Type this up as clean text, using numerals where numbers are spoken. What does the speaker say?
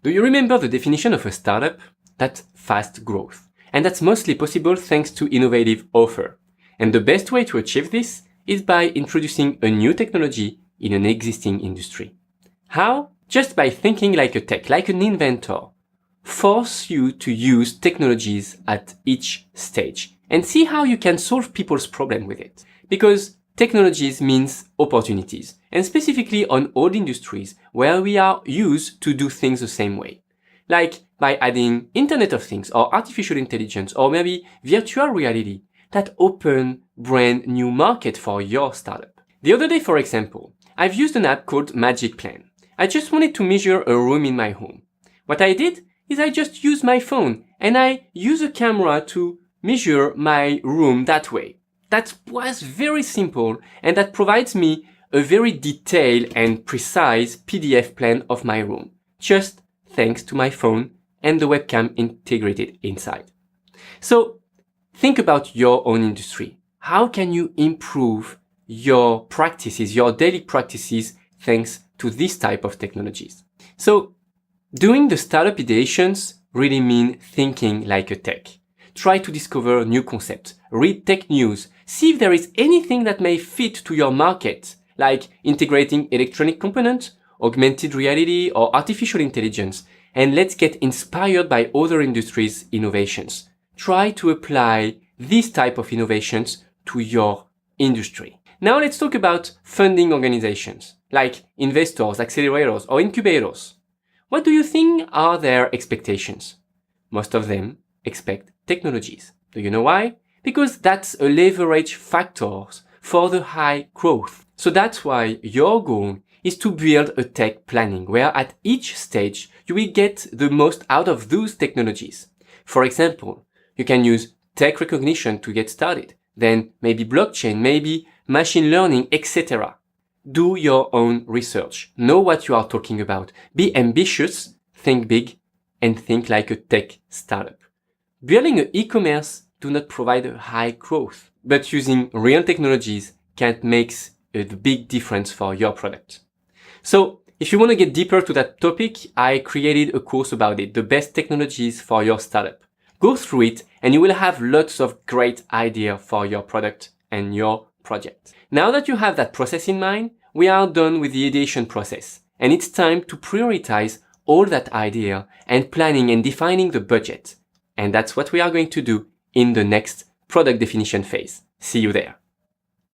Do you remember the definition of a startup? That's fast growth. And that's mostly possible thanks to innovative offer. And the best way to achieve this is by introducing a new technology in an existing industry. How? Just by thinking like a tech, like an inventor. Force you to use technologies at each stage and see how you can solve people's problem with it. Because technologies means opportunities, and specifically on old industries where we are used to do things the same way. Like by adding Internet of Things or artificial intelligence or maybe virtual reality that open brand new market for your startup. The other day, for example, I've used an app called Magic Plan. I just wanted to measure a room in my home. What I did is I just used my phone and I use a camera to measure my room that way. That was very simple and that provides me a very detailed and precise PDF plan of my room, just thanks to my phone and the webcam integrated inside. So think about your own industry. How can you improve your practices, your daily practices, thanks to this type of technologies? So doing the startup ideations really mean thinking like a tech. Try to discover new concepts, read tech news, see if there is anything that may fit to your market, like integrating electronic components, augmented reality, or artificial intelligence, and let's get inspired by other industries' innovations. Try to apply this type of innovations to your industry. Now let's talk about funding organizations, like investors, accelerators, or incubators. What do you think are their expectations? Most of them expect technologies. Do you know why? Because that's a leverage factor for the high growth. So that's why your goal is to build a tech planning where at each stage you will get the most out of those technologies. For example, you can use tech recognition to get started, then maybe blockchain, maybe machine learning, etc. Do your own research. Know what you are talking about. Be ambitious, think big, and think like a tech startup. Building an e-commerce do not provide a high growth, but using real technologies can make a big difference for your product. So if you want to get deeper to that topic, I created a course about it, the best technologies for your startup. Go through it and you will have lots of great ideas for your product and your project. Now that you have that process in mind, we are done with the ideation process and it's time to prioritize all that idea and planning and defining the budget. And that's what we are going to do in the next product definition phase. See you there.